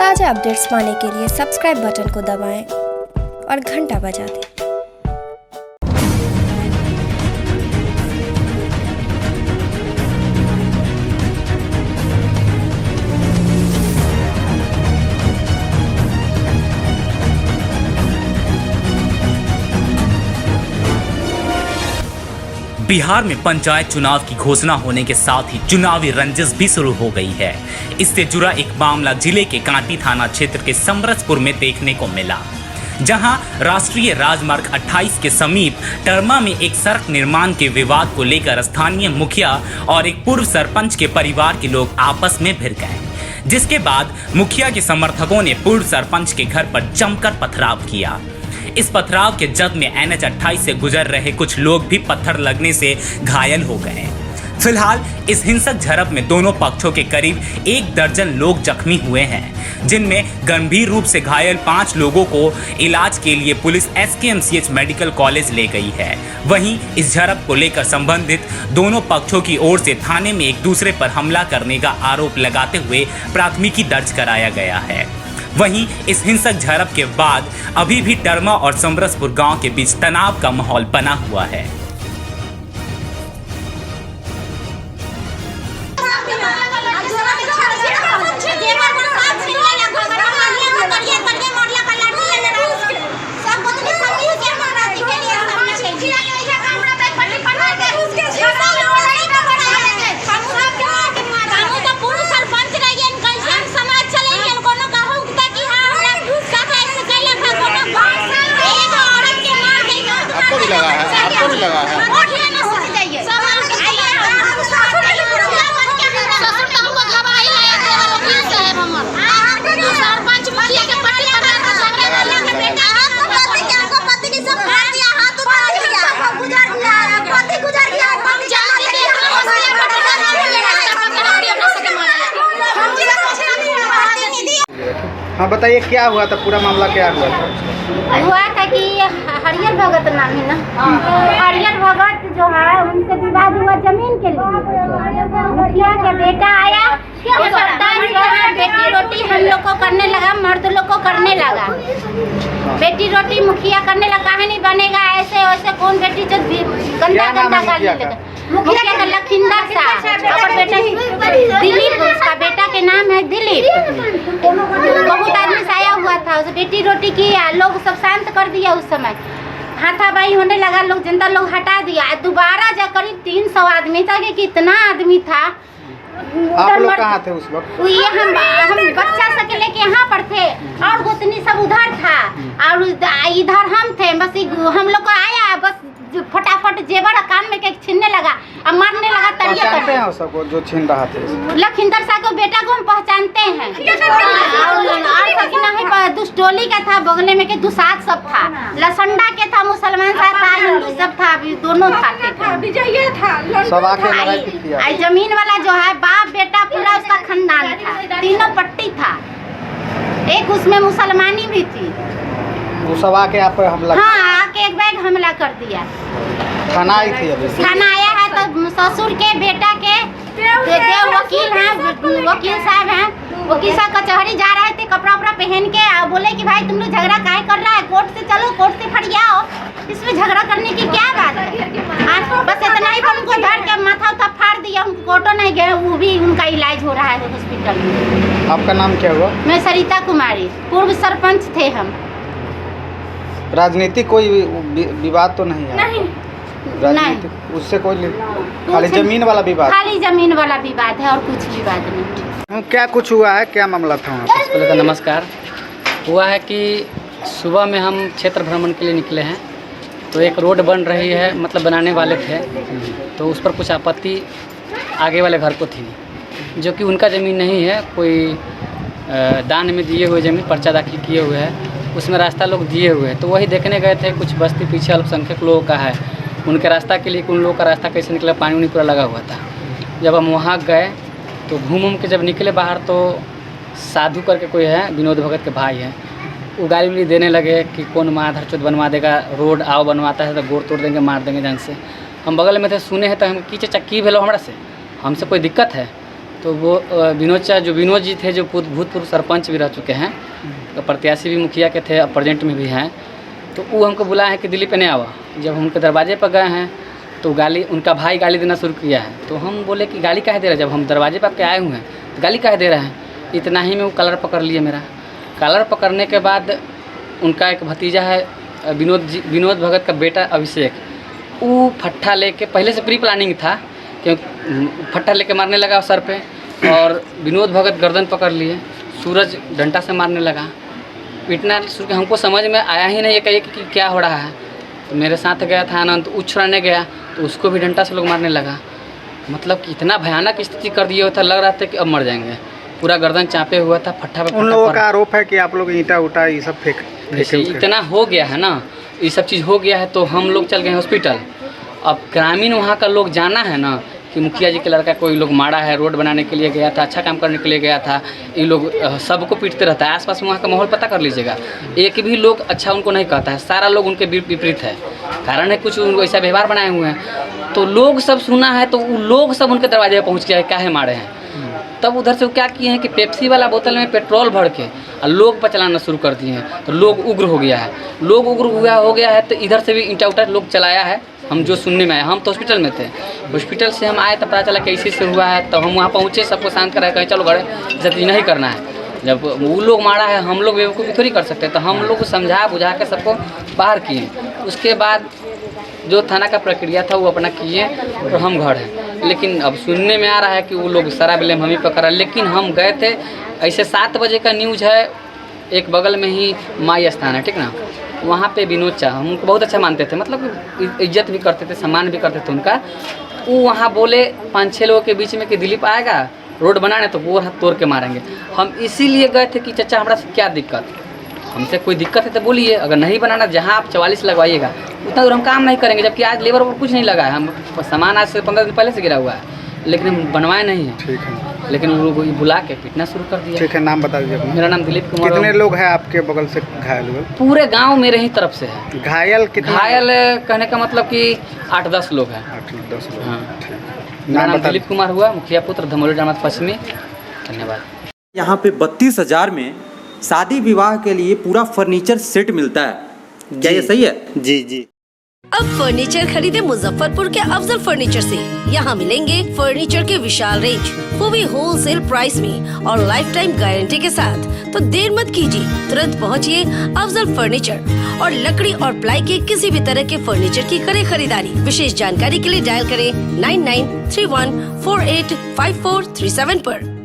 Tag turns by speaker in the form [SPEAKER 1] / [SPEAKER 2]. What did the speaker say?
[SPEAKER 1] ताज़ा अपडेट्स पाने के लिए सब्सक्राइब बटन को दबाएं और घंटा बजा दें।
[SPEAKER 2] बिहार में पंचायत चुनाव की घोषणा होने के साथ ही चुनावी रंजिश भी शुरू हो गई है। इससे जुड़ा एक मामला जिले के कांटी थाना क्षेत्र के समरसपुर में देखने को मिला, जहां राष्ट्रीय राजमार्ग 28 के समीप टर्मा में एक सड़क निर्माण के विवाद को लेकर स्थानीय मुखिया और एक पूर्व सरपंच के परिवार के लोग आपस में भिड़ गए, जिसके बाद मुखिया के समर्थकों ने पूर्व सरपंच के घर पर जमकर पथराव किया। इस पथराव के जद में NH 28 से गुजर रहे कुछ लोग भी पत्थर लगने से घायल हो गए। फिलहाल इस हिंसक झड़प में दोनों पक्षों के करीब 1 दर्जन लोग जख्मी हुए हैं, जिनमें गंभीर रूप से घायल 5 लोगों को इलाज के लिए पुलिस SKMCH मेडिकल कॉलेज ले गई है। वहीं इस झड़प को लेकर संबंधित दोनों पक्षों की ओर से थाने में एक दूसरे पर हमला करने का आरोप लगाते हुए प्राथमिकी दर्ज कराया गया है। वहीं इस हिंसक झड़प के बाद अभी भी टर्मा और समरसपुर गांव के बीच तनाव का माहौल बना हुआ है।
[SPEAKER 3] लगा है हाँ बताइए क्या हुआ था, पूरा मामला क्या हुआ था?
[SPEAKER 4] हुआ था कि हरियर भगत नाम है ना, हरियर भगत जो है उनसे विवाद हुआ जमीन के लिए। मुखिया का बेटा आया, बेटी रोटी हम लोग को करने लगा, मर्द लोग को करने लगा। बेटी रोटी मुखिया करने लगा, है नहीं बनेगा ऐसे वैसे, कौन बेटी जो गंदा गंदा गाली लगा। मुखिया का लखिंदर साहब और बेटा दिलीप, उसका बेटा के नाम है दिलीप। बहुत आदमी से आया हुआ था, उस बेटी रोटी की लोग सब शांत कर दिया। उस समय हाथापाई होने लगा, लोग जनता लोग हटा दिया। दोबारा जा करीब 300 आदमी था कि कितना आदमी था।
[SPEAKER 3] आप लोग कहाँ थे उस वक्त?
[SPEAKER 4] ये हम बच्चा सब के लेके यहाँ पर थे और गोतनी सब उधर था और इधर हम थे। बस हम लोग को आया, बस फटाफट जेवर कान में के छीनने लगा और मारने लगा।
[SPEAKER 3] पहचानते हैं सबको जो छीन रहा थे?
[SPEAKER 4] लखिंदर साहब को बेटा को हम पहचानते हैं। और दुष्टोली का था, बगले में के दुसाद सब था, लसंडा के था, मुसलमान साहब था, हिंदू सब था, अभी दोनों था।
[SPEAKER 3] सब आके लड़ाई किया।
[SPEAKER 4] जमीन वाला जो है बाप बेटा पूरा उसका खानदान था, तीनों पट्टी था, एक उसमें मुसलमानी भी थी।
[SPEAKER 3] वो सब आके आप हमला?
[SPEAKER 4] हाँ, आके एक बैग हमला कर दिया।
[SPEAKER 3] थाना आई थी अभी?
[SPEAKER 4] थाना आया है तो ससुर के बेटा के देव वकील हैं, वकील साहब हैं, वकील साहब कचहरी जा रहे थे कपड़ा उपड़ा पहन के, बोले कि भाई तुम लोग झगड़ा काहे कर रहा है, कोर्ट से चलो, कोर्ट से फरियाओ, इसमें झगड़ा करने की क्या बात है। बस इतना ही उनको धर के माथा उठा फाड़ दिया, उनको कोर्टो नहीं गए, वो भी उनका इलाज हो रहा है हॉस्पिटल में।
[SPEAKER 3] आपका नाम क्या हुआ?
[SPEAKER 4] मैं सरिता कुमारी, पूर्व सरपंच थे हम।
[SPEAKER 3] राजनीतिक कोई विवाद तो नहीं है?
[SPEAKER 4] नहीं,
[SPEAKER 3] राजनीतिक उससे कोई, खाली जमीन वाला विवाद?
[SPEAKER 4] खाली जमीन वाला विवाद है और कुछ विवाद नहीं।
[SPEAKER 3] क्या कुछ हुआ है, क्या मामला था वहाँ पे?
[SPEAKER 5] पहले तो नमस्कार। हुआ है कि सुबह में हम क्षेत्र भ्रमण के लिए निकले हैं, तो एक रोड बन रही है, मतलब बनाने वाले थे, तो उस पर कुछ आपत्ति आगे वाले घर को थी, जो कि उनका ज़मीन नहीं है, कोई दान में दिए हुए ज़मीन पर्चा दाखिल किए हुए है, उसमें रास्ता लोग दिए हुए हैं। तो वही देखने गए थे, कुछ बस्ती पीछे अल्पसंख्यक लोगों का है, उनके रास्ता के लिए उन लोगों का रास्ता कैसे निकला, पानी उनी पूरा लगा हुआ था। जब हम वहाँ गए तो घूम के जब निकले बाहर, तो साधु करके कोई है, विनोद भगत के भाई हैं, वो गाली उली देने लगे कि कौन माधर चौथ बनवा देगा, रोड आओ बनवाता है तो गोड़ तोड़ देंगे, मार देंगे जंग से। हम बगल में थे, सुने हैं तो हम की चाचा की भेलो हमरा से, हमसे कोई दिक्कत है? तो वो विनोद जी थे, जो भूतपूर्व सरपंच भी रह चुके हैं, तो प्रत्याशी भी मुखिया के थे, अब प्रेजेंट में भी हैं। तो वो हमको बुलाया है कि दिल्ली पे नहीं आवा। जब हम उनके दरवाजे पर गए हैं तो उनका भाई गाली देना शुरू किया है। तो हम बोले कि गाली काहे दे रहे हैं, जब हम दरवाजे पर आए हुए हैं तो गाली काहे दे रहे हैं। इतना ही में वो कलर पकड़ लिए मेरा। कलर पकड़ने के बाद उनका एक भतीजा है विनोद भगत का बेटा अभिषेक, वो फट्ठा लेके, पहले से प्री प्लानिंग था, क्योंकि फट्ठा लेके मारने लगा सर पे, और विनोद भगत गर्दन पकड़ लिए, सूरज डंडा से मारने लगा। इतना हमको समझ में आया ही नहीं है कि क्या हो रहा है। तो मेरे साथ गया था अनंत, उछलने गया तो उसको भी डंडा से लोग मारने लगा। मतलब कि इतना भयानक स्थिति कर दिया था, लग रहा था कि अब मर जाएंगे। पूरा गर्दन चापे हुआ था, फट्ठा पे।
[SPEAKER 3] उन लोगों का आरोप है कि आप लोग ईंटा उठा ये सब फेंके।
[SPEAKER 5] इतना हो गया है ना, ये सब चीज़ हो गया है, तो हम लोग चल गए हॉस्पिटल। अब ग्रामीण वहाँ का लोग जाना है ना कि मुखिया जी के लड़का कोई लोग मारा है, रोड बनाने के लिए गया था, अच्छा काम करने के लिए गया था, ये लोग सबको पीटते रहता है। आसपास वहाँ का माहौल पता कर लीजिएगा, एक भी लोग अच्छा उनको नहीं कहता है, सारा लोग उनके विपरीत है। कारण है कुछ ऐसा व्यवहार बनाए हुए हैं, तो लोग सब सुना है, तो लोग सब उनके दरवाजे पर पहुँच गया है, काहे मारे हैं। तब उधर से वो क्या किए हैं कि पेप्सी वाला बोतल में पेट्रोल भर के और लोग पर चलाना शुरू कर दिए हैं। तो लोग उग्र हो गया है, हो गया है, तो इधर से भी ईंटा उठा लोग चलाया है। हम जो सुनने में आए, हम तो हॉस्पिटल में थे, हॉस्पिटल से हम आए तो पता चला कैसे से हुआ है। तो हम वहाँ पहुँचे, सबको शांत कराया, कहीं चलो घरे जल्दी नहीं करना है। जब वो लोग मारा है, हम लोग बेवकूफ़ी थोड़ी कर सकते, तो हम लोग को समझा बुझा के सबको बाहर किए। उसके बाद जो थाना का प्रक्रिया था वो अपना किए और हम घर हैं। लेकिन अब सुनने में आ रहा है कि वो लोग सारा ब्लेम हम ही पर करा। लेकिन हम गए थे, ऐसे 7 बजे का न्यूज़ है, एक बगल में ही माई स्थान है, ठीक ना, वहाँ पे विनोद चा हम उनको बहुत अच्छा मानते थे, मतलब इज्जत भी करते थे, सम्मान भी करते थे उनका। वो वहाँ बोले 5-6 लोगों के बीच में कि दिलीप आएगा रोड बनाने तो वो हाथ तोड़ के मारेंगे। हम इसीलिए गए थे कि चाचा हमारा से क्या दिक्कत, हमसे कोई दिक्कत है तो बोलिए, अगर नहीं बनाना जहाँ आप 44 लगवाइएगा उतना दूर हम काम नहीं करेंगे। जबकि आज लेबर पर कुछ नहीं लगा है, हम सामान आज से 15 दिन पहले से गिरा हुआ है, लेकिन हम बनवाए नहीं है।
[SPEAKER 3] ठीक है,
[SPEAKER 5] लेकिन वो लोग बुला के पीटना शुरू कर दिया।
[SPEAKER 3] ठीक है, नाम बता दीजिए अपना।
[SPEAKER 5] मेरा नाम दिलीप कुमार।
[SPEAKER 3] कितने लोग हैं आपके बगल से घायल हुए?
[SPEAKER 5] पूरे गांव मेरे ही तरफ से है।
[SPEAKER 3] घायल कितने?
[SPEAKER 5] घायल कहने का मतलब कि 8-10 लोग हैं।
[SPEAKER 3] 8-10 लोग।
[SPEAKER 5] हाँ।
[SPEAKER 3] ठीक।
[SPEAKER 5] मेरा नाम दिलीप कुमार हुआ, मुखिया पुत्र, धमोली डामात पश्चिमी। धन्यवाद।
[SPEAKER 6] यहाँ पे 32,000 में शादी विवाह के लिए पूरा फर्नीचर सेट मिलता है, क्या ये सही है?
[SPEAKER 7] जी जी।
[SPEAKER 8] अब फर्नीचर खरीदे मुजफ्फरपुर के अफजल फर्नीचर से। यहाँ मिलेंगे फर्नीचर के विशाल रेंज, वो भी होलसेल प्राइस में और लाइफ टाइम गारंटी के साथ। तो देर मत कीजिए, तुरंत पहुँचिए अफजल फर्नीचर और लकड़ी और प्लाई के किसी भी तरह के फर्नीचर की करें खरीदारी। विशेष जानकारी के लिए डायल करें 9931485437 पर।